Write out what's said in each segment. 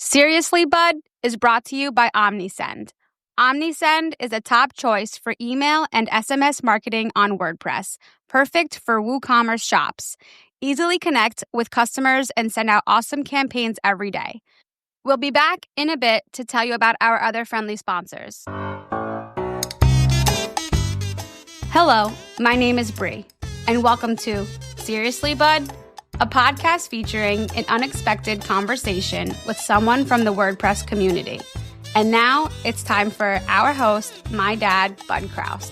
Seriously, Bud is brought to you by OmniSend. OmniSend is a top choice for email and SMS marketing on WordPress, perfect for WooCommerce shops. Easily connect with customers and send out awesome campaigns every day. We'll be back in a bit to tell you about our other friendly sponsors. Hello, my name is Bree, and welcome to Seriously, Bud, a podcast featuring an unexpected conversation with someone from the WordPress community. And now it's time for our host, my dad, Bud Kraus.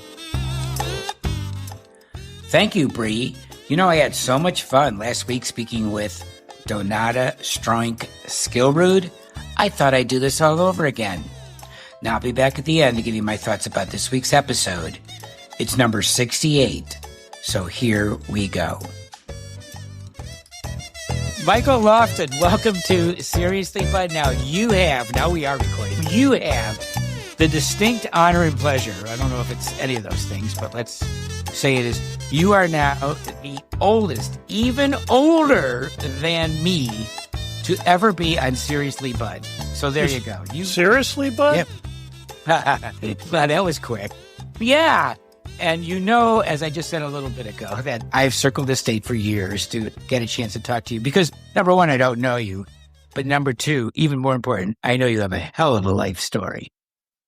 Thank you, Bree. You know, I had so much fun last week speaking with Donata Stroink Skillrude. I thought I'd do this all over again. Now I'll be back at the end to give you my thoughts about this week's episode. It's number 68, so here we go. Michael Lofton, welcome to Seriously Bud. Now we are recording. You have the distinct honor and pleasure. I don't know if it's any of those things, but let's say it is. You are now the oldest, even older than me, to ever be on Seriously Bud. So there you go. Seriously, Bud? Yep. Well, that was quick. Yeah. And you know, as I just said a little bit ago, that I've circled the state for years to get a chance to talk to you because, number one, I don't know you. But number two, even more important, I know you have a hell of a life story.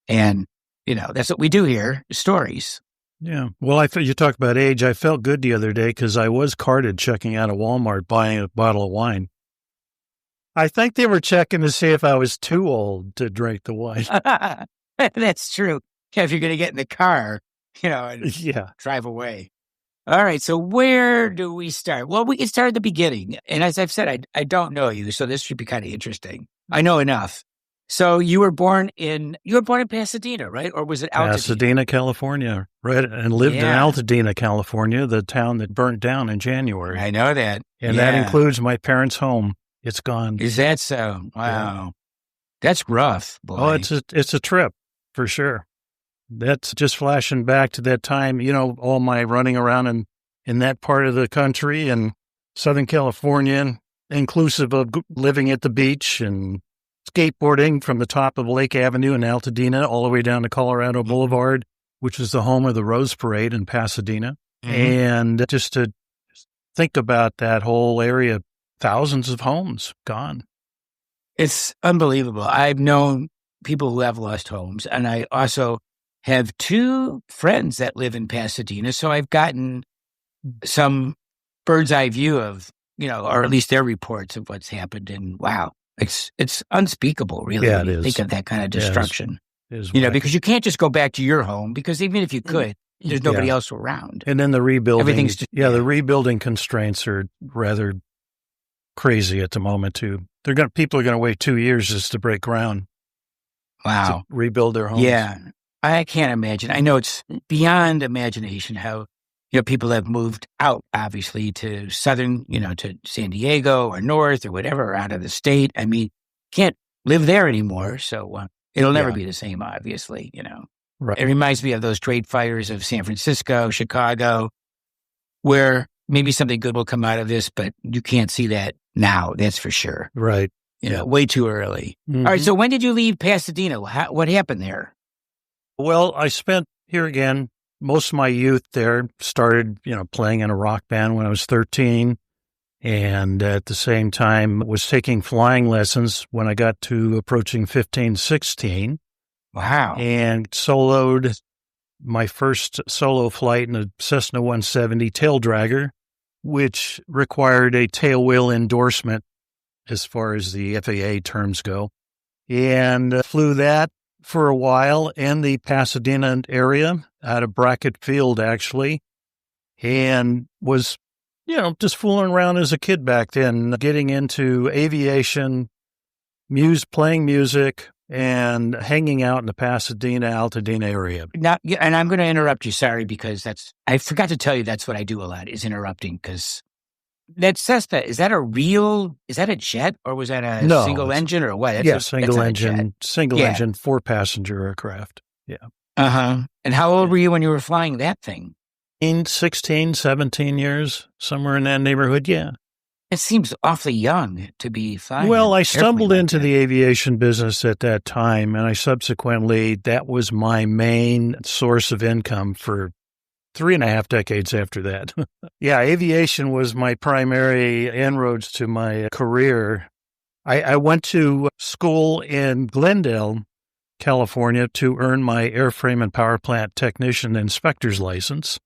And, you know, that's what we do here, stories. Yeah. Well, you talk about age. I felt good the other day because I was carded checking out of Walmart buying a bottle of wine. I think they were checking to see if I was too old to drink the wine. That's true. Yeah, if you're going to get in the car, you know, and drive away. All right. So where do we start? Well, we can start at the beginning. And as I've said, I don't know you, so this should be kind of interesting. I know enough. So you were born in Pasadena, right? Or was it Altadena? Pasadena, California, right? And lived in Altadena, California, the town that burnt down in January. I know that. And that includes my parents' home. It's gone. Is that so? Wow. Yeah. That's rough, boy. Oh, it's a trip for sure. That's just flashing back to that time, you know, all my running around in that part of the country and Southern California, inclusive of living at the beach and skateboarding from the top of Lake Avenue in Altadena all the way down to Colorado Boulevard, which is the home of the Rose Parade in Pasadena. Mm-hmm. And just to think about that whole area, thousands of homes gone. It's unbelievable. I've known people who have lost homes, and I also have two friends that live in Pasadena, so I've gotten some bird's eye view of, you know, or at least their reports of what's happened. And wow, it's unspeakable, really. Yeah, when you think of that kind of destruction. It is you know, because you can't just go back to your home, because even if you could, there's nobody else around. And then the rebuilding, the rebuilding constraints are rather crazy at the moment too. People are going to wait 2 years just to break ground. Wow, to rebuild their homes. Yeah. I can't imagine. I know it's beyond imagination how, you know, people have moved out, obviously, to southern, you know, to San Diego or north or whatever, or out of the state. I mean, can't live there anymore. So it'll never be the same, obviously, you know. Right. It reminds me of those trade fires of San Francisco, Chicago, where maybe something good will come out of this, but you can't see that now. That's for sure. Right. You know, way too early. Mm-hmm. All right. So when did you leave Pasadena? What happened there? Well, I spent here again most of my youth there. Started, you know, playing in a rock band when I was 13, and at the same time was taking flying lessons when I got to approaching 15, 16. Wow! And soloed my first solo flight in a Cessna 170 tail dragger, which required a tail wheel endorsement as far as the FAA terms go, and flew that for a while in the Pasadena area out of Brackett Field, actually, and was, you know, just fooling around as a kid back then, getting into aviation, playing music, and hanging out in the Pasadena, Altadena area. Now, and I'm going to interrupt you, sorry, because I forgot to tell you that's what I do a lot, is interrupting, because that Cessna, is that a jet, or was that a single engine, or what? Single engine, 4-passenger aircraft. Yeah. Uh-huh. And how old were you when you were flying that thing? In 16, 17 years, somewhere in that neighborhood, yeah. It seems awfully young to be flying. Well, I an stumbled airplane into like the aviation business at that time, and that was my main source of income for 3.5 decades after that. Yeah, aviation was my primary inroads to my career. I went to school in Glendale, California, to earn my airframe and power plant technician inspector's license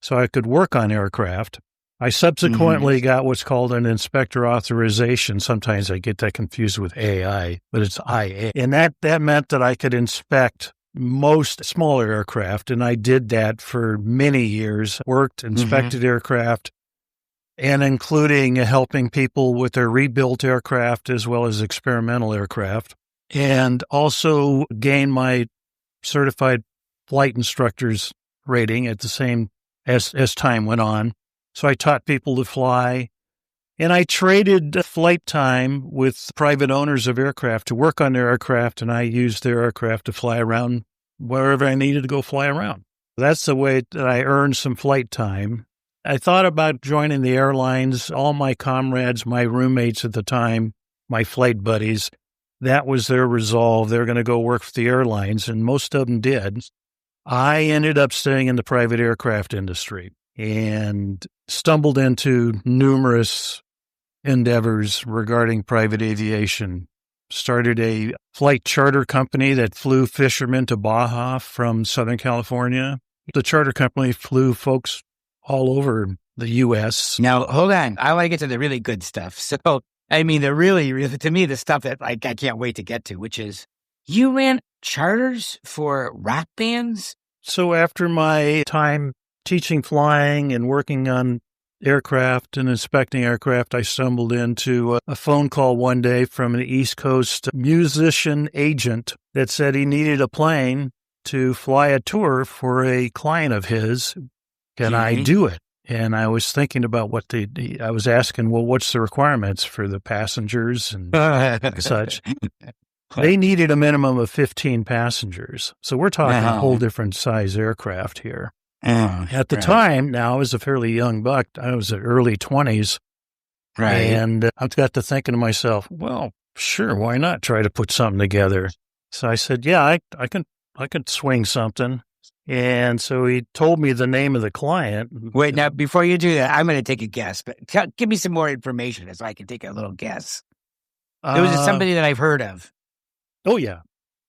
so I could work on aircraft. I subsequently got what's called an inspector authorization. Sometimes I get that confused with AI, but it's IA. And that meant that I could inspect most smaller aircraft, and I did that for many years, inspected aircraft, and including helping people with their rebuilt aircraft as well as experimental aircraft, and also gained my certified flight instructor's rating at the same as time went on. So I taught people to fly, and I traded flight time with private owners of aircraft to work on their aircraft, and I used their aircraft to fly around wherever I needed to go fly around. That's the way that I earned some flight time. I thought about joining the airlines. All my comrades, my roommates at the time, my flight buddies, that was their resolve. They're going to go work for the airlines, and most of them did. I ended up staying in the private aircraft industry and stumbled into numerous endeavors regarding private aviation. Started a flight charter company that flew fishermen to Baja from Southern California. The charter company flew folks all over the U.S. Now, hold on. I want to get to the really good stuff. So, I mean, the really, to me, the stuff that I can't wait to get to, which is you ran charters for rock bands? So after my time teaching flying and working on aircraft and inspecting aircraft, I stumbled into a phone call one day from an East Coast musician agent that said he needed a plane to fly a tour for a client of his. Can I do it? And I was thinking about I was asking, well, what's the requirements for the passengers and such? They needed a minimum of 15 passengers. So we're talking a whole different size aircraft here. At the time, now I was a fairly young buck. I was in early 20s. Right. And I got to thinking to myself, well, sure, why not try to put something together? So I said, yeah, I can swing something. And so he told me the name of the client. Wait, now, before you do that, I'm going to take a guess, but give me some more information so I can take a little guess. It was somebody that I've heard of. Oh, yeah.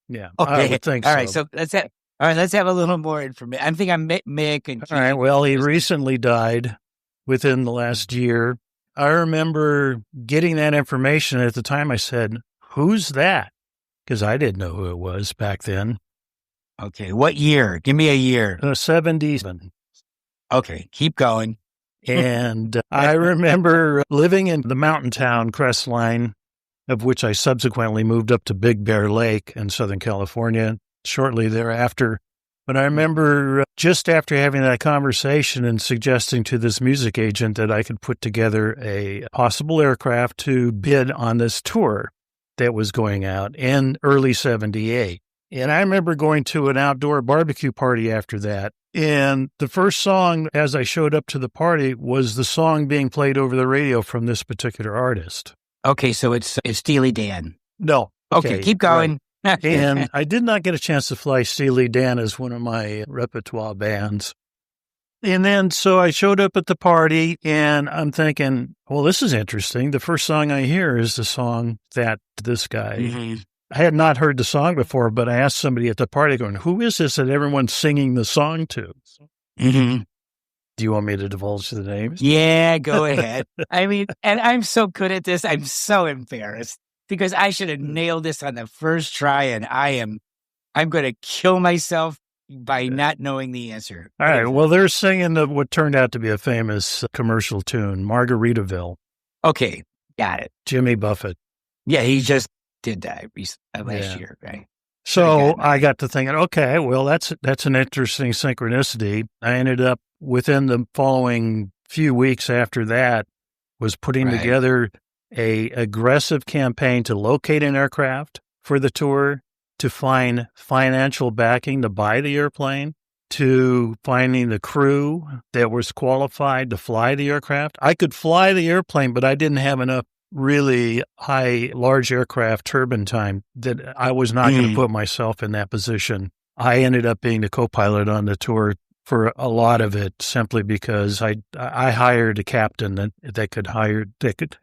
Yeah. Okay. I would think All right. So let's have a little more information. I'm thinking Mick and Keith. All right. Well, he recently died within the last year. I remember getting that information. At the time, I said, who's that? Because I didn't know who it was back then. Okay. What year? Give me a year. 77. Okay. Keep going. And I remember living in the mountain town Crestline, of which I subsequently moved up to Big Bear Lake in Southern California shortly thereafter. But I remember just after having that conversation and suggesting to this music agent that I could put together a possible aircraft to bid on this tour that was going out in early 78. And I remember going to an outdoor barbecue party after that. And the first song, as I showed up to the party, was the song being played over the radio from this particular artist. Okay, so it's Steely Dan. No. Okay, keep going. Right. And I did not get a chance to fly Steely Dan as one of my repertoire bands. And then so I showed up at the party, and I'm thinking, well, this is interesting. The first song I hear is the song that this guy... I had not heard the song before, but I asked somebody at the party going, who is this that everyone's singing the song to? Do you want me to divulge the names? Yeah, go ahead. I mean, and I'm so good at this. I'm so embarrassed because I should have nailed this on the first try, and I'm going to kill myself by not knowing the answer. All right. Well, they're singing what turned out to be a famous commercial tune, Margaritaville. Okay. Got it. Jimmy Buffett. Yeah, he just did that last year, right? So I got to thinking, okay, well, that's an interesting synchronicity. I ended up within the following few weeks after that was putting together a aggressive campaign to locate an aircraft for the tour, to find financial backing to buy the airplane, to finding the crew that was qualified to fly the aircraft. I could fly the airplane, but I didn't have enough really large aircraft turbine time that I was not going to put myself in that position. I ended up being the co-pilot on the tour for a lot of it simply because I hired a captain that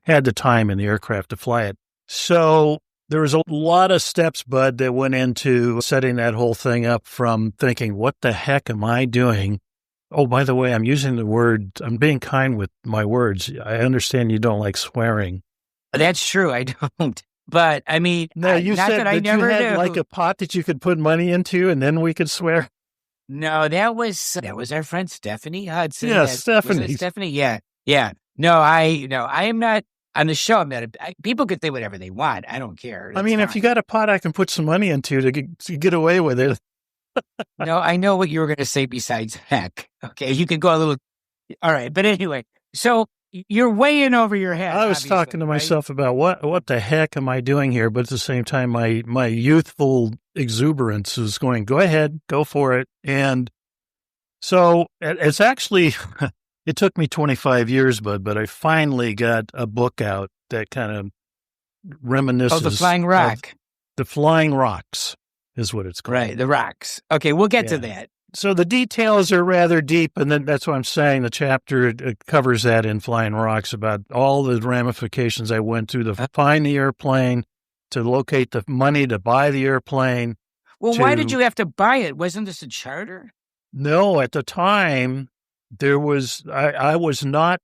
had the time in the aircraft to fly it. So there was a lot of steps, Bud, that went into setting that whole thing up, from thinking, what the heck am I doing? Oh, by the way, I'm being kind with my words. I understand you don't like swearing. That's true. I don't. But I mean, no, you not said that I never you had knew. like a pot that you could put money into and then we could swear. No, that was our friend Stephanie Hudson. Yeah, Stephanie. Stephanie. Yeah. No, I am not on the show. I'm not. People could say whatever they want. I don't care. I mean, if you got a pot, I can put some money into to get away with it. No, I know what you were going to say besides heck. Okay, you can go a little. All right, but anyway, so you're way in over your head. I was talking to myself about what the heck am I doing here? But at the same time, my youthful exuberance is going, go ahead, go for it. And so it's actually, it took me 25 years, but I finally got a book out that kind of reminisces. Oh, The Flying Rock. The Flying Rocks is what it's called. Right, the rocks. Okay, we'll get to that. So the details are rather deep, and then that's what I'm saying. The chapter it covers that in Flying Rocks about all the ramifications I went through to find the airplane, to locate the money to buy the airplane. Well, why did you have to buy it? Wasn't this a charter? No, at the time, I was not.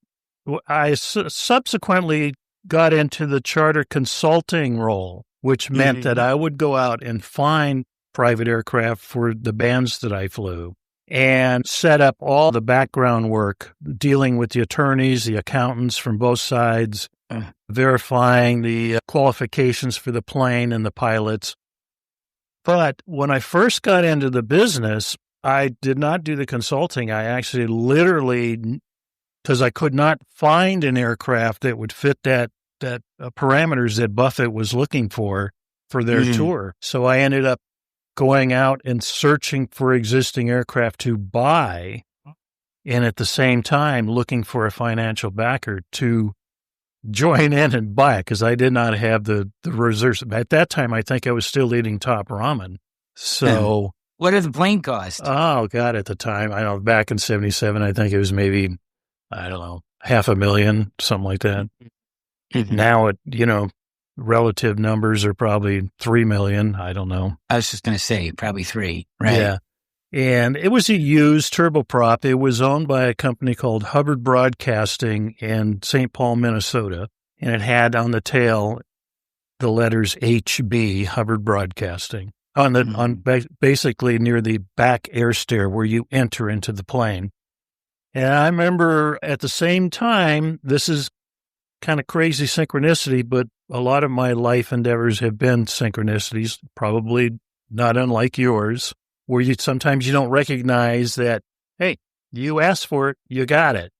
I subsequently got into the charter consulting role, which meant that I would go out and find private aircraft for the bands that I flew and set up all the background work, dealing with the attorneys, the accountants from both sides, verifying the qualifications for the plane and the pilots. But when I first got into the business, I did not do the consulting. I actually literally, because I could not find an aircraft that would fit that parameters that Buffett was looking for their tour. So I ended up going out and searching for existing aircraft to buy, and at the same time looking for a financial backer to join in and buy it, because I did not have the reserves. At that time, I think I was still eating Top Ramen. So what did the plane cost? Oh, God, at the time, I don't know, back in 77, I think it was maybe, I don't know, $500,000, something like that. Now, relative numbers are probably 3 million. I don't know. I was just going to say probably 3. Right. Yeah. And it was a used turboprop. It was owned by a company called Hubbard Broadcasting in St. Paul, Minnesota. And it had on the tail the letters HB, Hubbard Broadcasting, basically near the back air stair where you enter into the plane. And I remember at the same time, this is kind of crazy synchronicity, but a lot of my life endeavors have been synchronicities, probably not unlike yours, where sometimes you don't recognize that, hey, you asked for it, you got it,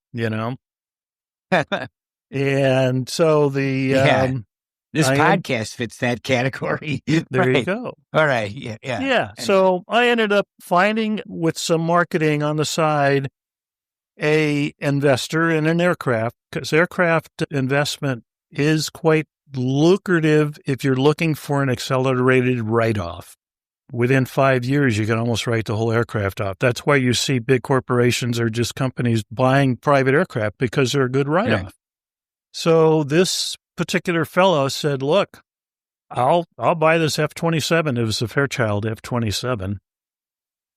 And so this podcast fits that category. There you go. All right. Yeah. Yeah. So I ended up finding, with some marketing on the side, a investor in an aircraft, because aircraft investment is quite lucrative if you're looking for an accelerated write-off. Within 5 years, you can almost write the whole aircraft off. That's why you see big corporations or just companies buying private aircraft, because they're a good write-off. Yeah. So this particular fellow said, look, I'll buy this F-27. It was a Fairchild F-27.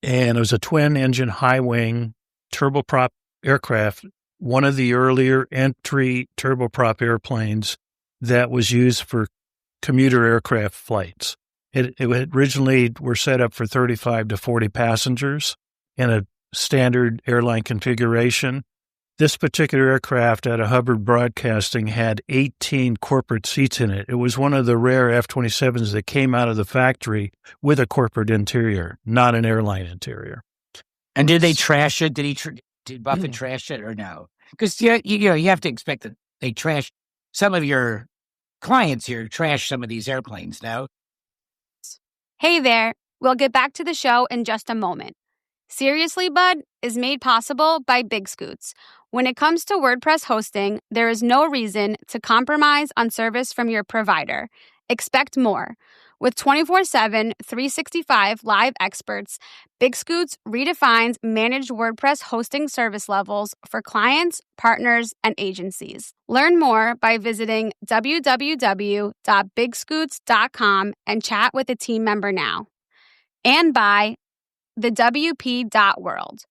And it was a twin-engine high-wing turboprop aircraft, one of the earlier entry turboprop airplanes that was used for commuter aircraft flights. It originally were set up for 35 to 40 passengers in a standard airline configuration. This particular aircraft at a Hubbard Broadcasting had 18 corporate seats in it. It was one of the rare F-27s that came out of the factory with a corporate interior, not an airline interior. And did they trash it? Did Buffett trash it or no? Because you have to expect that they trash. Some of your clients here trash some of these airplanes now. Hey there. We'll get back to the show in just a moment. Seriously, Bud is made possible by Big Scoots. When it comes to WordPress hosting, there is no reason to compromise on service from your provider. Expect more. With 24/7, 365 live experts, Big Scoots redefines managed WordPress hosting service levels for clients, partners, and agencies. Learn more by visiting www.bigscoots.com and chat with a team member now. And by the WP.world,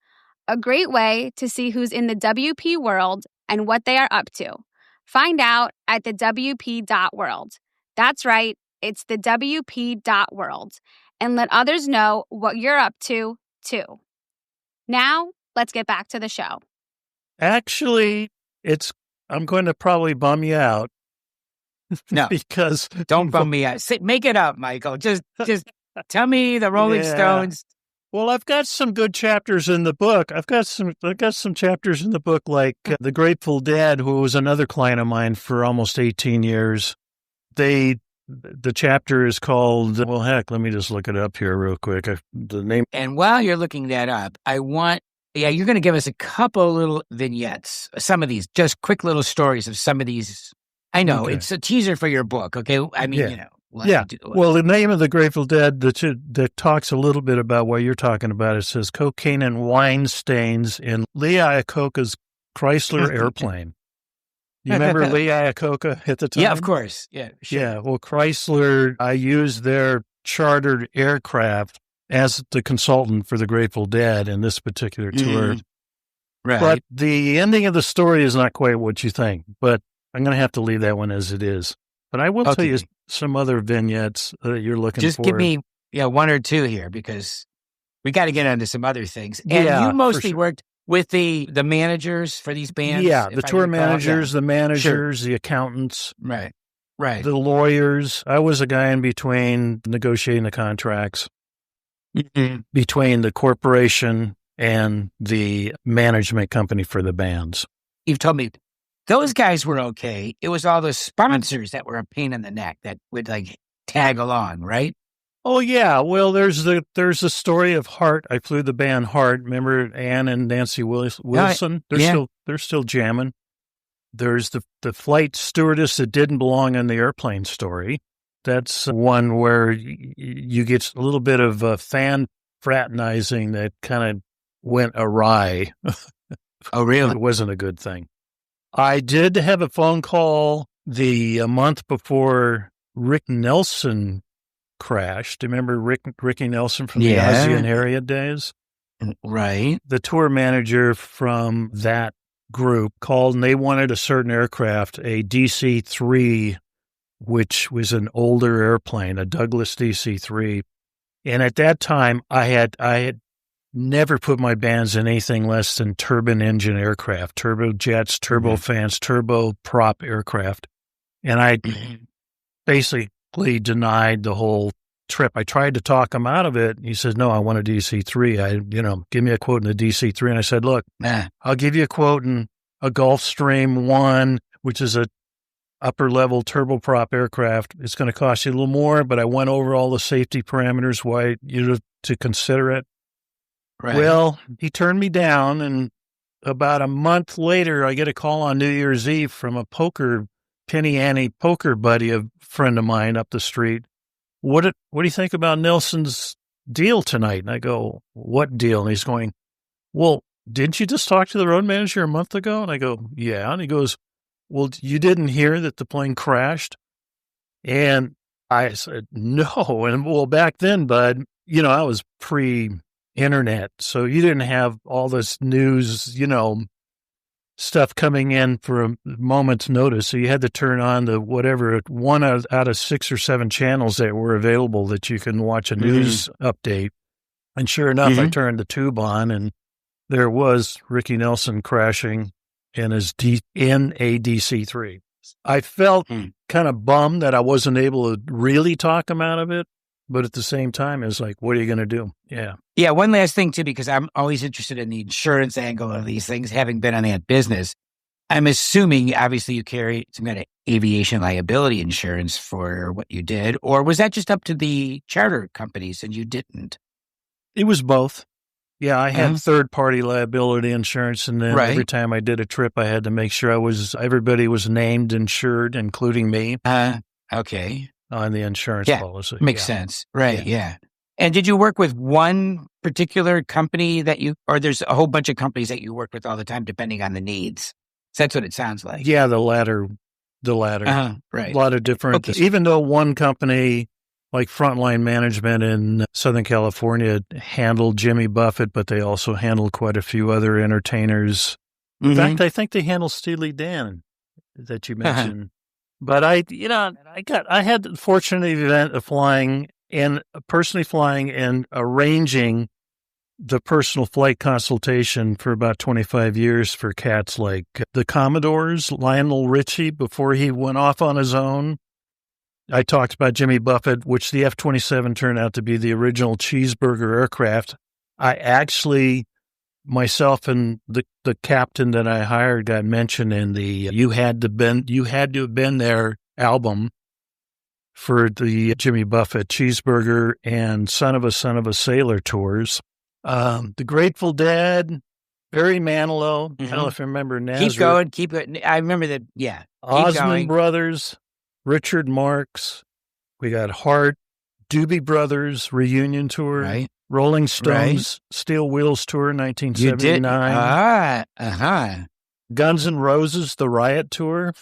a great way to see who's in the WP world and what they are up to. Find out at the WP.world. That's right, it's the WP.world. And let others know what you're up to, too. Now, let's get back to the show. Actually, I'm going to probably bum you out. No, because don't bum me out. Make it up, Michael. Just tell me the Rolling Stones. Well, I've got some good chapters in the book. I've got some chapters in the book, like The Grateful Dead, who was another client of mine for almost 18 years. The chapter is called, well, heck, let me just look it up here real quick. The name. And while you're looking that up, you're going to give us a couple little vignettes, some of these, just quick little stories of some of these. I know, It's a teaser for your book, okay? I mean, Well, the name of The Grateful Dead that talks a little bit about what you're talking about, it says cocaine and wine stains in Lee Iacocca's Chrysler airplane. You remember Lee Iacocca at the time? Yeah, of course. Yeah, sure. Yeah, well, Chrysler, I used their chartered aircraft as the consultant for The Grateful Dead in this particular tour. Right. But the ending of the story is not quite what you think, but I'm going to have to leave that one as it is. But I will tell you some other vignettes that you're looking for. Just give me one or two here, because we got to get into some other things. And you mostly worked with the managers for these bands? Yeah, the tour managers, the managers, the accountants. Right. The lawyers. I was a guy in between negotiating the contracts between the corporation and the management company for the bands. You've told me those guys were okay. It was all the sponsors that were a pain in the neck that would tag along, right? Oh yeah. Well, there's the story of Heart. I flew the band Heart. Remember Ann and Nancy Wilson? They're still jamming. There's the flight stewardess that didn't belong on the airplane story. That's one where you get a little bit of fan fraternizing that kind of went awry. Oh, really? It wasn't a good thing. I did have a phone call a month before Rick Nelson crashed. Do you remember Ricky Nelson from the Ozzy and Harriet days? Right. The tour manager from that group called, and they wanted a certain aircraft, a DC-3, which was an older airplane, a Douglas DC-3. And at that time, I had never put my bands in anything less than turbine engine aircraft, turbojets, turbofans, turboprop aircraft. And I basically denied the whole trip. I tried to talk him out of it. He said, no, I want a DC-3. Give me a quote in the DC-3. And I said, look, I'll give you a quote in a Gulfstream 1, which is a upper level turboprop aircraft. It's going to cost you a little more, but I went over all the safety parameters, why you to consider it. Right. Well, he turned me down, and about a month later, I get a call on New Year's Eve from a Penny Ante poker buddy, a friend of mine up the street. What do you think about Nelson's deal tonight? And I go, what deal? And he's going, well, didn't you just talk to the road manager a month ago? And I go, yeah. And he goes, well, you didn't hear that the plane crashed? And I said, no. And well, back then, bud, I was pre-internet, so you didn't have all this news, stuff coming in for a moment's notice. So you had to turn on the one out of 6 or 7 channels that were available that you can watch a news update. And sure enough, I turned the tube on, and there was Ricky Nelson crashing in a DC-3. I felt kind of bummed that I wasn't able to really talk him out of it. But at the same time, it's like, what are you going to do? Yeah. Yeah. One last thing, too, because I'm always interested in the insurance angle of these things, having been on that business. I'm assuming, obviously, you carry some kind of aviation liability insurance for what you did, or was that just up to the charter companies and you didn't? It was both. Yeah, I had third-party liability insurance, and then Right. every time I did a trip, I had to make sure everybody was named insured, including me, Okay. on the insurance Yeah. policy. Makes sense. Right. Yeah. And did you work with one particular company or there's a whole bunch of companies that you work with all the time, depending on the needs? So that's what it sounds like. Yeah, the latter. Right. A lot of different, Okay. even though one company like Frontline Management in Southern California handled Jimmy Buffett, but they also handled quite a few other entertainers. In fact, I think they handled Steely Dan that you mentioned. But I had the fortunate event of personally flying and arranging the personal flight consultation for about 25 years for cats like the Commodores, Lionel Richie, before he went off on his own. I talked about Jimmy Buffett, which the F-27 turned out to be the original cheeseburger aircraft. I actually, myself and the captain that I hired got mentioned in the You Had to Have Been There album for the Jimmy Buffett cheeseburger and Son of a Sailor tours. The Grateful Dead, Barry Manilow. I don't know if you remember Nazareth. Keep going. I remember that. Yeah. Osmond Brothers, Richard Marx. We got Hart, Doobie Brothers reunion tour, Right. Rolling Stones Steel Wheels tour, 1979. You did. Guns N' Roses The Riot tour.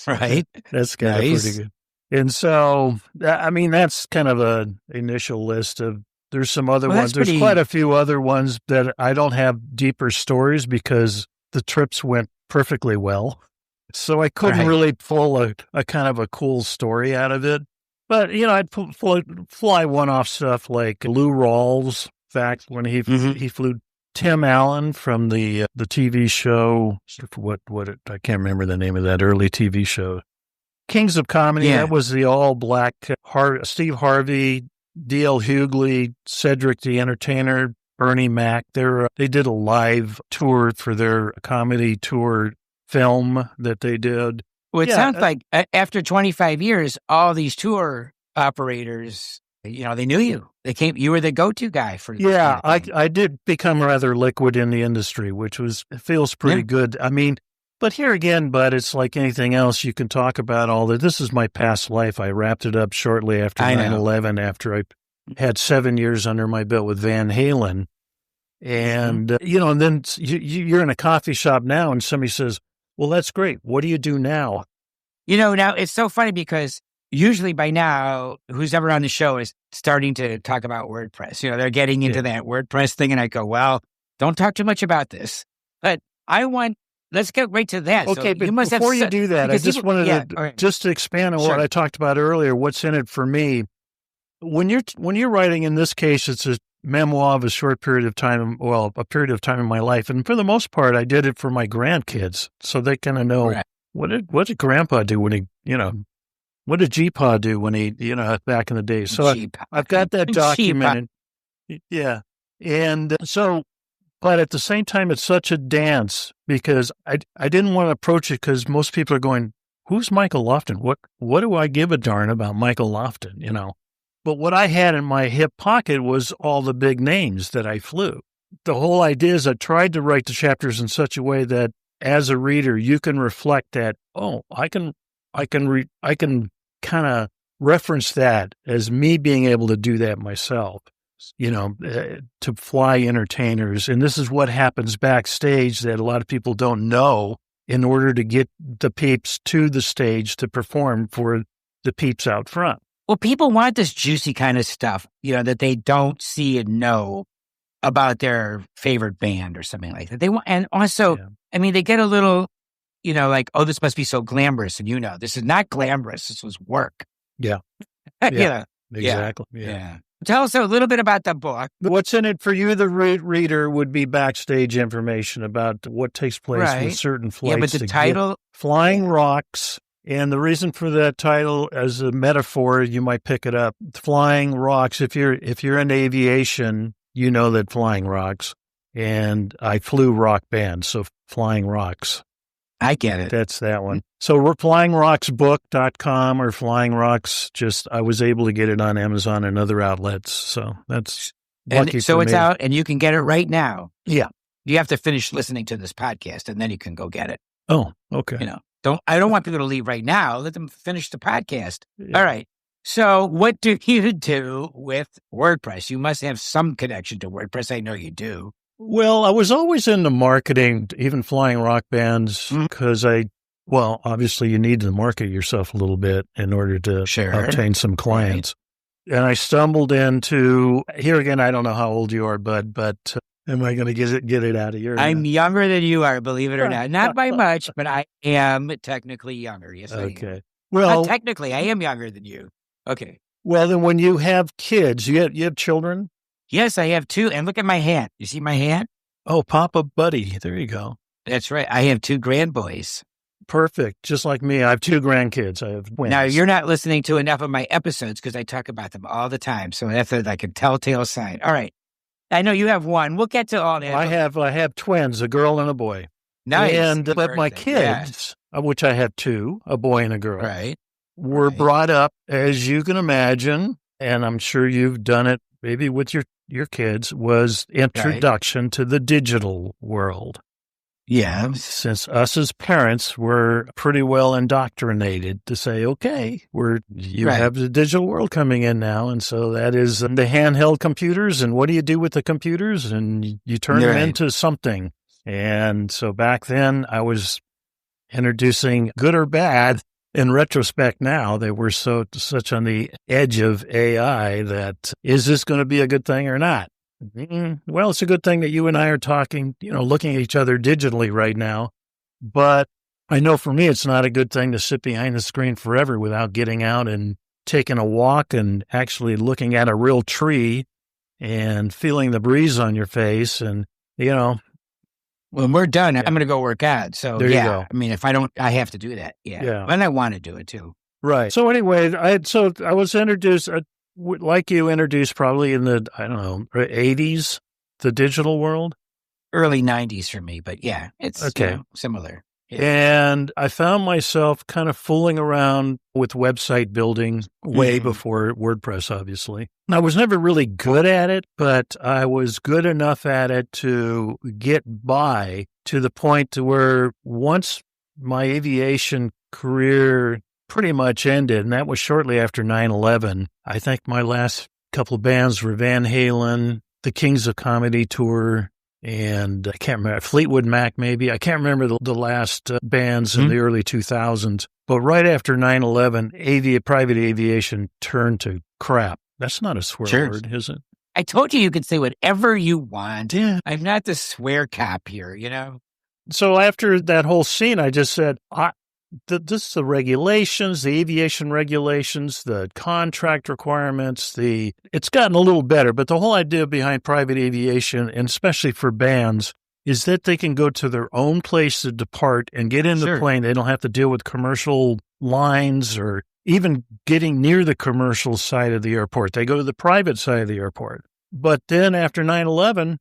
Right. That's kind of pretty good. And so, I mean, that's kind of an initial list of. There's some other ones. There's quite a few other ones that I don't have deeper stories because the trips went perfectly well. So I couldn't really pull a kind of a cool story out of it. But, I'd fly one-off stuff like Lou Rawls. In fact, when he flew Tim Allen from the TV show, I can't remember the name of that early TV show. Kings of Comedy, that was the all-black Steve Harvey, D.L. Hughley, Cedric the Entertainer, Bernie Mac. They did a live tour for their comedy tour film that they did. Well, it sounds like after 25 years, all these tour operators, they knew you. You were the go-to guy for this kind of thing. I did become rather liquid in the industry, which feels pretty good. I mean, but here again, Bud, it's like anything else. You can talk about all that. This is my past life. I wrapped it up shortly after 9/11, after I had 7 years under my belt with Van Halen. And, and then you're in a coffee shop now and somebody says, well, that's great. What do you do now? Now it's so funny because usually by now, who's ever on the show is starting to talk about WordPress. They're getting into that WordPress thing. And I go, well, don't talk too much about this. But let's get right to that. Okay, so but before you do that, I just wanted to expand on what I talked about earlier, what's in it for me. When you're writing, in this case, it's a memoir of a short period of time, a period of time in my life. And for the most part, I did it for my grandkids. So they kind of know what did Grandpa do when he, what did G-Pa do when he, back in the day. So I've got that documented. Yeah. And so, but at the same time, it's such a dance because I didn't want to approach it because most people are going, who's Michael Lofton? What do I give a darn about Michael Lofton, But what I had in my hip pocket was all the big names that I flew. The whole idea is I tried to write the chapters in such a way that as a reader, you can reflect that, I can kind of reference that as me being able to do that myself, to fly entertainers. And this is what happens backstage that a lot of people don't know in order to get the peeps to the stage to perform for the peeps out front. Well, people want this juicy kind of stuff, that they don't see and know about their favorite band or something like that. They want, and also, they get a little, like, oh, this must be so glamorous. And this is not glamorous. This was work. Yeah. Exactly. Yeah. Tell us a little bit about the book. What's in it for you, the reader, would be backstage information about what takes place with certain flights. Yeah, but the title, Flying Rocks. And the reason for that title, as a metaphor, you might pick it up. Flying rocks. If you're in aviation, you know that flying rocks. And I flew rock bands, so Flying Rocks. I get it. That's that one. So we're flyingrocksbook.com or Flying Rocks. I was able to get it on Amazon and other outlets. So that's Lucky And so for it's me. out, and you can get it right now. Yeah. You have to finish listening to this podcast, and then you can go get it. Oh, okay. I don't want people to leave right now. Let them finish the podcast. Yeah. All right. So what do you do with WordPress? You must have some connection to WordPress. I know you do. Well, I was always into marketing, even flying rock bands, because obviously you need to market yourself a little bit in order to obtain some clients. Right. And I stumbled into, here again, I don't know how old you are, Bud, but am I going to get it out of your I'm younger than you are, believe it or not. Not by much, but I am technically younger. Yes, I am. Well, not technically, I am younger than you. Okay. Well, then when you have kids, you have children? Yes, I have 2. And look at my hand. You see my hand? Oh, Papa Buddy. There you go. That's right. I have 2 grandboys. Perfect. Just like me. I have 2 grandkids. I have twins. Now, you're not listening to enough of my episodes because I talk about them all the time. So that's like a telltale sign. All right. I know you have 1. We'll get to all that. I have twins, a girl and a boy. Nice. But my kids, which I have 2, a boy and a girl, right, were brought up, as you can imagine, and I'm sure you've done it maybe with your kids, was introduction to the digital world. Yeah. Since us as parents were pretty well indoctrinated to say, okay, you have the digital world coming in now. And so that is the handheld computers. And what do you do with the computers? And you turn them into something. And so back then I was introducing, good or bad, in retrospect now, they were such on the edge of AI that, is this going to be a good thing or not? Well, it's a good thing that you and I are talking, looking at each other digitally right now. But I know for me, it's not a good thing to sit behind the screen forever without getting out and taking a walk and actually looking at a real tree and feeling the breeze on your face. And, when we're done, I'm going to go work out. So, there you go. I mean, if I don't, I have to do that. Yeah. And I want to do it too. Right. So anyway, I was introduced, like you introduced probably in the, 80s, the digital world. Early 90s for me, but yeah, it's similar. Yeah. And I found myself kind of fooling around with website building way before WordPress, obviously. And I was never really good at it, but I was good enough at it to get by to the point to where once my aviation career pretty much ended, and that was shortly after 9/11, I think my last couple of bands were Van Halen, the Kings of Comedy Tour, and I can't remember, Fleetwood Mac maybe. I can't remember the last bands in the early 2000s. But right after 9/11, private aviation turned to crap. That's not a swear word, is it? I told you could say whatever you want. Yeah. I'm not the swear cop here, So after that whole scene, I just said, this is the regulations, the aviation regulations, the contract requirements, it's gotten a little better, but the whole idea behind private aviation, and especially for bands, is that they can go to their own place to depart and get in the plane. They don't have to deal with commercial lines or even getting near the commercial side of the airport. They go to the private side of the airport. But then after 9/11,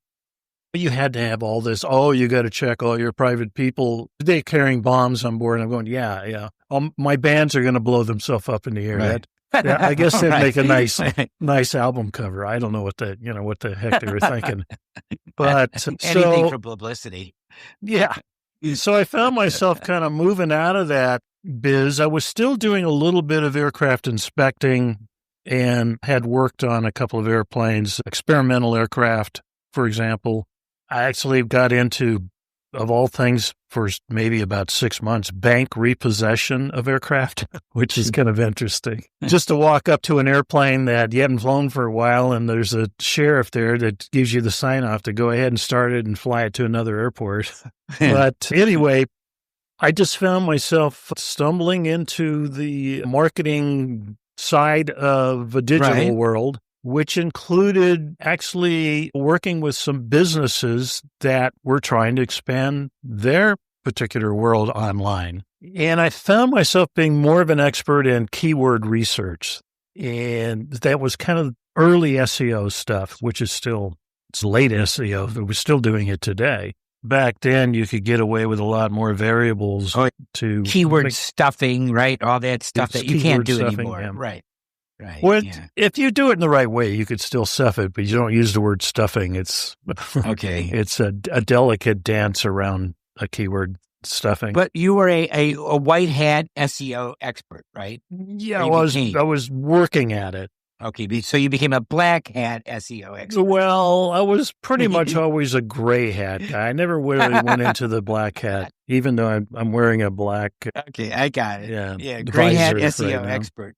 you had to have all this, you got to check all your private people. They're carrying bombs on board. And I'm going, yeah. My bands are going to blow themselves up in the air. Right. I guess they'd make a nice album cover. I don't know what the heck they were thinking. But anything for publicity. Yeah. So I found myself kind of moving out of that biz. I was still doing a little bit of aircraft inspecting and had worked on a couple of airplanes, experimental aircraft, for example. I actually got into, of all things, for maybe about 6 months, bank repossession of aircraft, which is kind of interesting. Just to walk up to an airplane that you haven't flown for a while, and there's a sheriff there that gives you the sign-off to go ahead and start it and fly it to another airport. But anyway, I just found myself stumbling into the marketing side of the digital world, which included actually working with some businesses that were trying to expand their particular world online. And I found myself being more of an expert in keyword research. And that was kind of early SEO stuff, which is it's late SEO, but we're still doing it today. Back then, you could get away with a lot more variables to keyword stuffing, right? All that stuff that you can't do anymore. Yeah. Right. Right. Well, Yeah. if you do it in the right way, you could still stuff it, but you don't use the word stuffing. It's Okay. it's a delicate dance around a keyword stuffing. But you were a white hat SEO expert, right? Yeah, Or you I was working at it. Okay, so you became a black hat SEO expert. Well, I was pretty much always a gray hat guy. I never really went into the black hat, even though I'm wearing a black. Okay, I got it. Yeah, gray hat visor SEO right expert.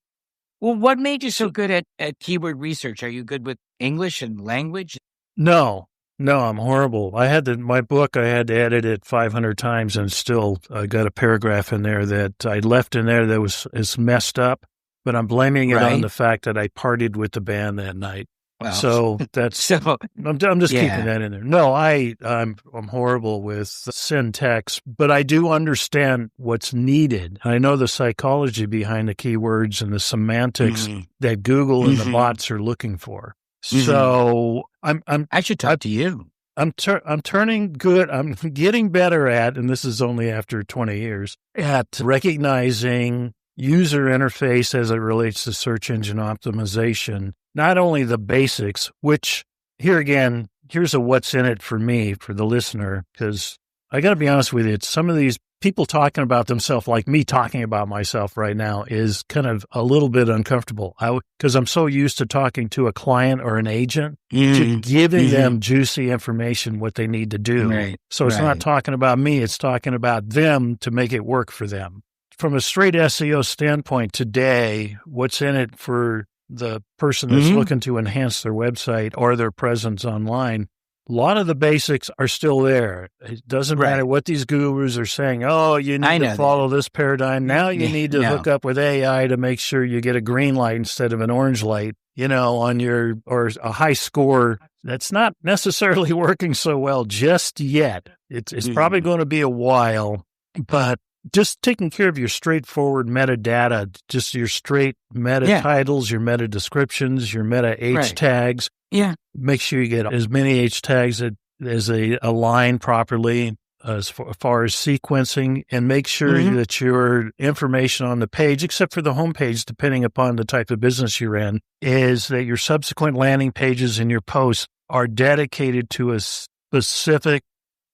Well, what made you so good at keyword research? Are you good with English and language? No, I'm horrible. My book, I had to edit it 500 times and still I got a paragraph in there that I left in there that is messed up, but I'm blaming it on the fact that I partied with the band that night. Well, so that's, I'm just keeping that in there. No, I'm horrible with syntax, but I do understand what's needed. I know the psychology behind the keywords and the semantics that Google and the bots are looking for. So I should talk to you. I'm turning good. I'm getting better at, and this is only after 20 years, at recognizing user interface as it relates to search engine optimization. Not only the basics, which here again, here's a what's in it for me, for the listener, because I got to be honest with you, some of these people talking about themselves, like me talking about myself right now, is kind of a little bit uncomfortable because I'm so used to talking to a client or an agent, to giving them juicy information, what they need to do. Right. So it's not talking about me, it's talking about them to make it work for them. From a straight SEO standpoint today, what's in it for the person that's looking to enhance their website or their presence online? A lot of the basics are still there. It doesn't matter what these gurus are saying. Oh, you need to follow this paradigm. Now you need to hook up with AI to make sure you get a green light instead of an orange light, on or a high score. That's not necessarily working so well just yet. It's probably going to be a while, but just taking care of your straightforward metadata, just your straight meta titles, your meta descriptions, your meta H tags. Yeah. Make sure you get as many H tags as they align properly as far as sequencing, and make sure that your information on the page, except for the homepage, depending upon the type of business you're in, is that your subsequent landing pages and your posts are dedicated to a specific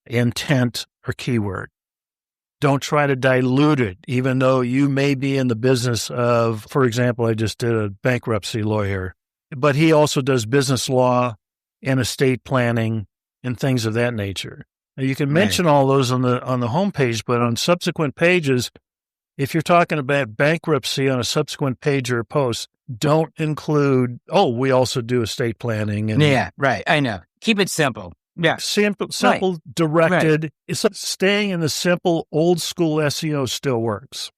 intent or keyword. Don't try to dilute it, even though you may be in the business of, for example, I just did a bankruptcy lawyer, but he also does business law and estate planning and things of that nature. Now, you can mention all those on the homepage, but on subsequent pages, if you're talking about bankruptcy on a subsequent page or a post, don't include, we also do estate planning. And I know. Keep it simple. Yeah. Simple, directed. Right. It's staying in the simple, old school SEO still works.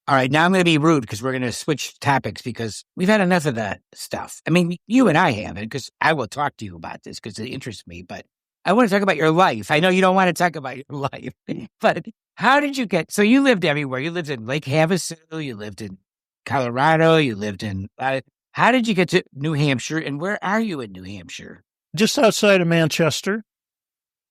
All right. Now I'm going to be rude because we're going to switch topics because we've had enough of that stuff. I mean, you and I haven't, because I will talk to you about this because it interests me, but I want to talk about your life. I know you don't want to talk about your life, but how did you so you lived everywhere. You lived in Lake Havasu, you lived in Colorado, you lived in, how did you get to New Hampshire, and where are you in New Hampshire? Just outside of Manchester.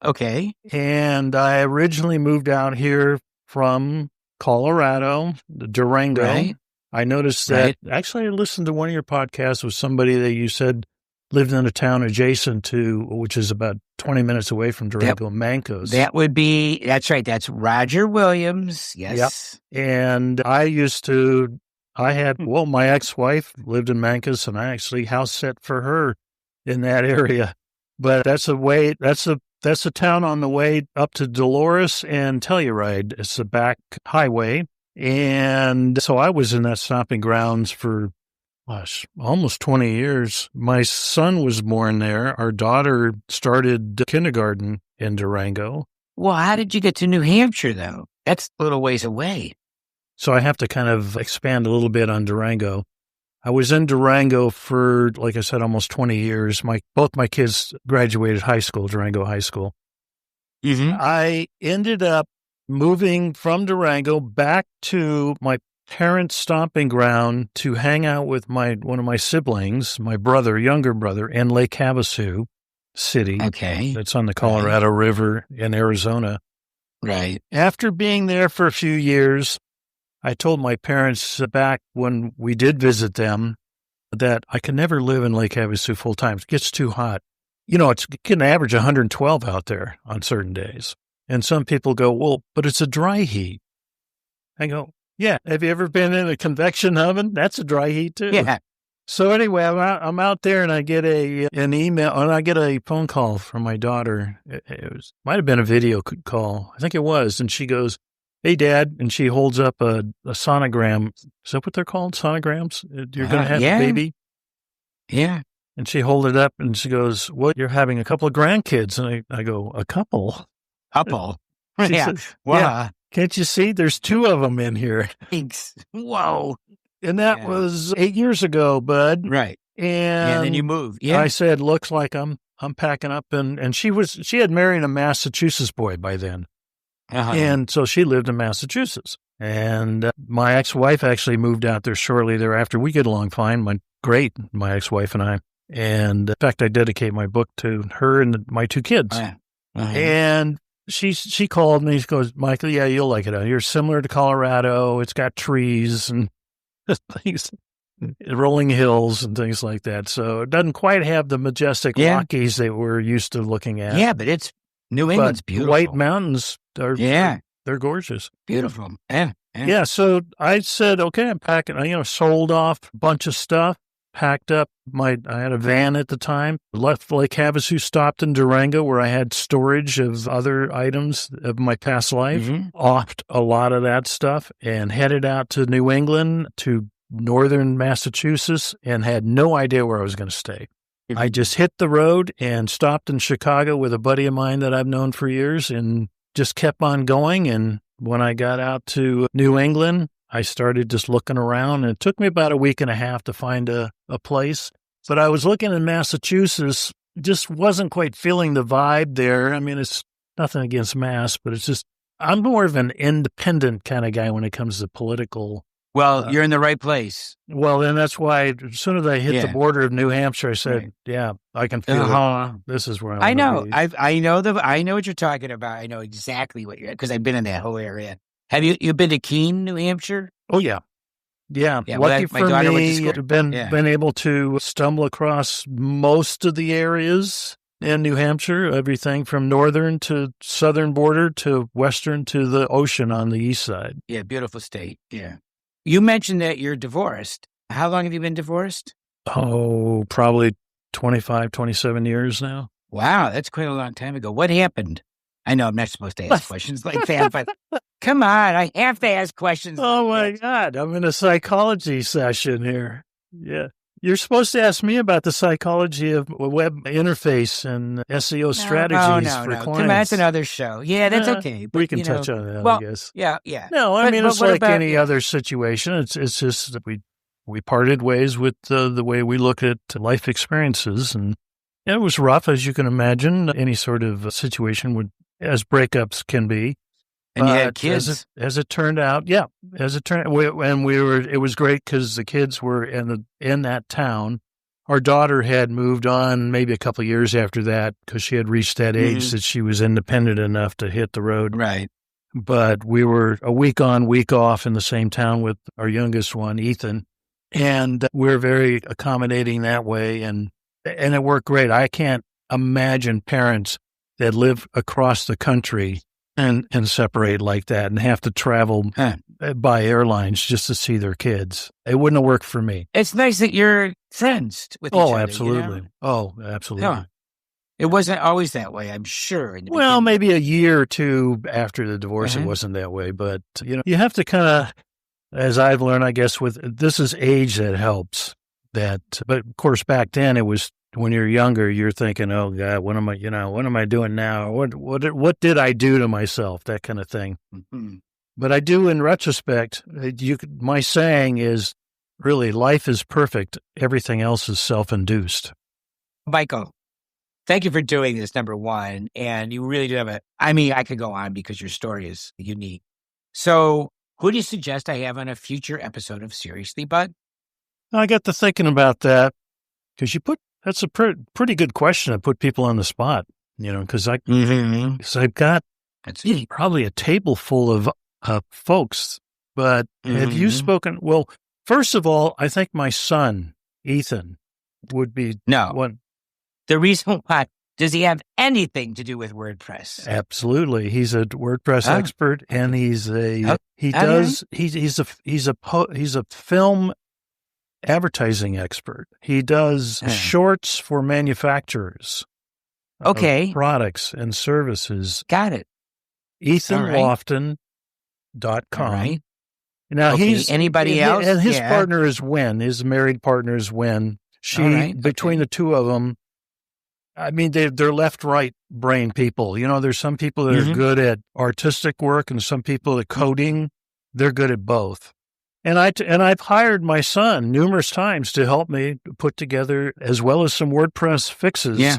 Okay. And I originally moved out here from Colorado, Durango. Right. I noticed that, actually I listened to one of your podcasts with somebody that you said lived in a town adjacent to, which is about 20 minutes away from Durango, Mancos. That's right. That's Roger Williams. Yes. Yep. And my ex-wife lived in Mancos, and I actually house set for her in that area. But that's a town on the way up to Dolores and Telluride. It's a back highway. And so I was in that stomping grounds for almost 20 years. My son was born there. Our daughter started kindergarten in Durango. Well, how did you get to New Hampshire, though? That's a little ways away. So I have to kind of expand a little bit on Durango. I was in Durango for, like I said, almost 20 years. Both my kids graduated high school, Durango High School. I ended up moving from Durango back to my parents' stomping ground to hang out with one of my siblings, my younger brother, in Lake Havasu City. Okay. That's on the Colorado River in Arizona. Right. After being there for a few years, I told my parents back when we did visit them that I can never live in Lake Havasu full time. It gets too hot. It can average 112 out there on certain days. And some people go, well, but it's a dry heat. I go, yeah. Have you ever been in a convection oven? That's a dry heat too. Yeah. So anyway, I'm out there and I get an email and I get a phone call from my daughter. It might have been a video call. I think it was. And she goes, hey, Dad. And she holds up a sonogram. Is that what they're called? Sonograms? You're going to have a baby? Yeah. And she held it up and she goes, well, you're having a couple of grandkids. And I go, a couple? Couple? She says, wow. Yeah. Can't you see? There's 2 of them in here. Thanks. Whoa. And that was 8 years ago, bud. Right. And then you moved. Yeah. I said, looks like I'm packing up. And she had married a Massachusetts boy by then. Uh-huh. And so she lived in Massachusetts. And my ex-wife actually moved out there shortly thereafter. We get along fine. My ex-wife and I. And in fact, I dedicate my book to her and my 2 kids. Uh-huh. And she called me. She goes, Michael, yeah, you'll like it out here. Similar to Colorado. It's got trees and things, rolling hills and things like that. So it doesn't quite have the majestic Rockies that we're used to looking at. Yeah, but New England's beautiful. White mountains are, they're gorgeous. Beautiful. Yeah. So I said, okay, I'm packing, sold off a bunch of stuff, packed up I had a van at the time, left Lake Havasu, stopped in Durango where I had storage of other items of my past life, offed a lot of that stuff and headed out to New England, to northern Massachusetts, and had no idea where I was going to stay. I just hit the road and stopped in Chicago with a buddy of mine that I've known for years and just kept on going. And when I got out to New England, I started just looking around, and it took me about a week and a half to find a place. But I was looking in Massachusetts, just wasn't quite feeling the vibe there. I mean, it's nothing against Mass, but it's just, I'm more of an independent kind of guy when it comes to political. Well, you're in the right place. Well, then that's why as soon as I hit the border of New Hampshire, I said, yeah, I can feel it. This is where I know. I know what you're talking about. I know exactly what you're, because I've been in that whole area. Have you been to Keene, New Hampshire? Oh, yeah. Yeah. Lucky for me, I've been able to stumble across most of the areas in New Hampshire, everything from northern to southern border to western to the ocean on the east side. Yeah, beautiful state. Yeah. You mentioned that you're divorced. How long have you been divorced? Oh, probably 25, 27 years now. Wow, that's quite a long time ago. What happened? I know I'm not supposed to ask questions like that, but come on, I have to ask questions. Oh, my God. I'm in a psychology session here. Yeah. You're supposed to ask me about the psychology of web interface and SEO strategies for clients. Come on, that's another show. Yeah, that's okay. But, we can touch on that, I guess. Yeah. No, I mean, it's like any other situation. It's just that we parted ways with the way we look at life experiences. And it was rough, as you can imagine. Any sort of situation as breakups can be. And you had kids. As it turned out, it was great because the kids were in that town. Our daughter had moved on maybe a couple of years after that because she had reached that age that she was independent enough to hit the road. Right. But we were a week on, week off in the same town with our youngest one, Ethan. And we're very accommodating that way. And it worked great. I can't imagine parents that live across the country and separate like that and have to travel by airlines just to see their kids. It wouldn't have worked for me. It's nice that you're friends with each other. Absolutely. You know? Oh, absolutely. No, it wasn't always that way, I'm sure. Well, maybe a year or two after the divorce, it wasn't that way. But, you have to kind of, as I've learned, I guess, this is age that helps. But of course, back then it was, when you're younger, you're thinking, "Oh God, what am I doing now? What did I do to myself?" That kind of thing. Mm-hmm. But I do, in retrospect, my saying is really, life is perfect. Everything else is self-induced. Michael, thank you for doing this. Number one, and you really do have I could go on because your story is unique. So, who do you suggest I have on a future episode of Seriously Bud? I got to thinking about that because that's a pretty good question to put people on the spot, because I've got probably a table full of folks, but have you spoken? Well, first of all, I think my son Ethan would be No. one. The reason why, does he have anything to do with WordPress? Absolutely. He's a WordPress expert, and he's a film advertising expert. He does shorts for manufacturers. Okay. Products and services. Got it. EthanLofton.com. All right. Now he's anybody else, and his partner is Wen. His married partner is Wen. Between the two of them, I mean, they're left-right brain people. You know, there's some people that are good at artistic work, and some people at coding. They're good at both. And I've hired my son numerous times to help me put together, as well as some WordPress fixes,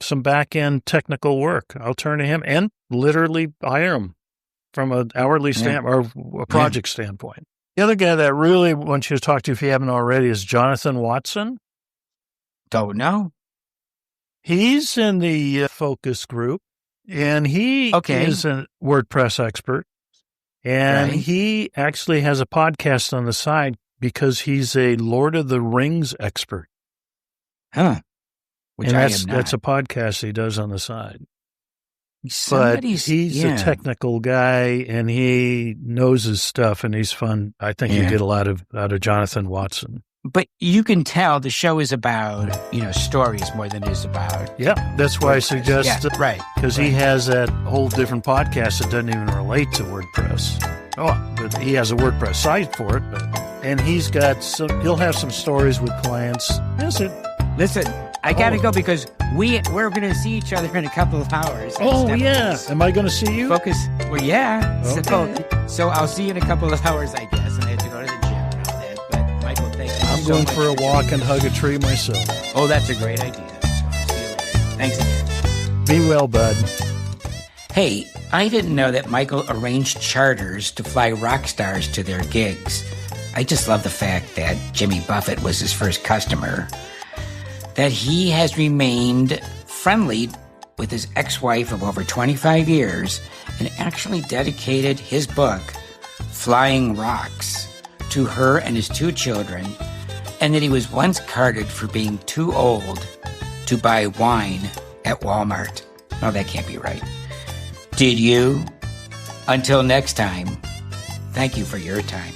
some back-end technical work. I'll turn to him and literally hire him from an hourly or a project standpoint. The other guy that I really want you to talk to, if you haven't already, is Jonathan Watson. Don't know. He's in the focus group, and he is a WordPress expert. And he actually has a podcast on the side because he's a Lord of the Rings expert. Huh. Which that's a podcast he does on the side. But he's a technical guy, and he knows his stuff, and he's fun. I think you get a lot out of Jonathan Watson. But you can tell the show is about, stories more than it is about. Yeah, that's why I suggest because he has that whole different podcast that doesn't even relate to WordPress. But he has a WordPress site for it. And he'll have some stories with clients. Listen, I got to go because we're going to see each other in a couple of hours. Oh, yeah. Am I going to see you? Focus. Well, yeah. Okay. So I'll see you in a couple of hours, I guess. And I have to go to the gym and all that. But, Michael, thank you I'm going for a walk and hug a tree myself. Oh, that's a great idea. So I'll see you later. Thanks again. Be well, bud. Hey, I didn't know that Michael arranged charters to fly rock stars to their gigs. I just love the fact that Jimmy Buffett was his first customer. That he has remained friendly with his ex-wife of over 25 years and actually dedicated his book, Flying Rocks, to her and his 2 children, and that he was once carded for being too old to buy wine at Walmart. Oh, that can't be right. Did you? Until next time, thank you for your time.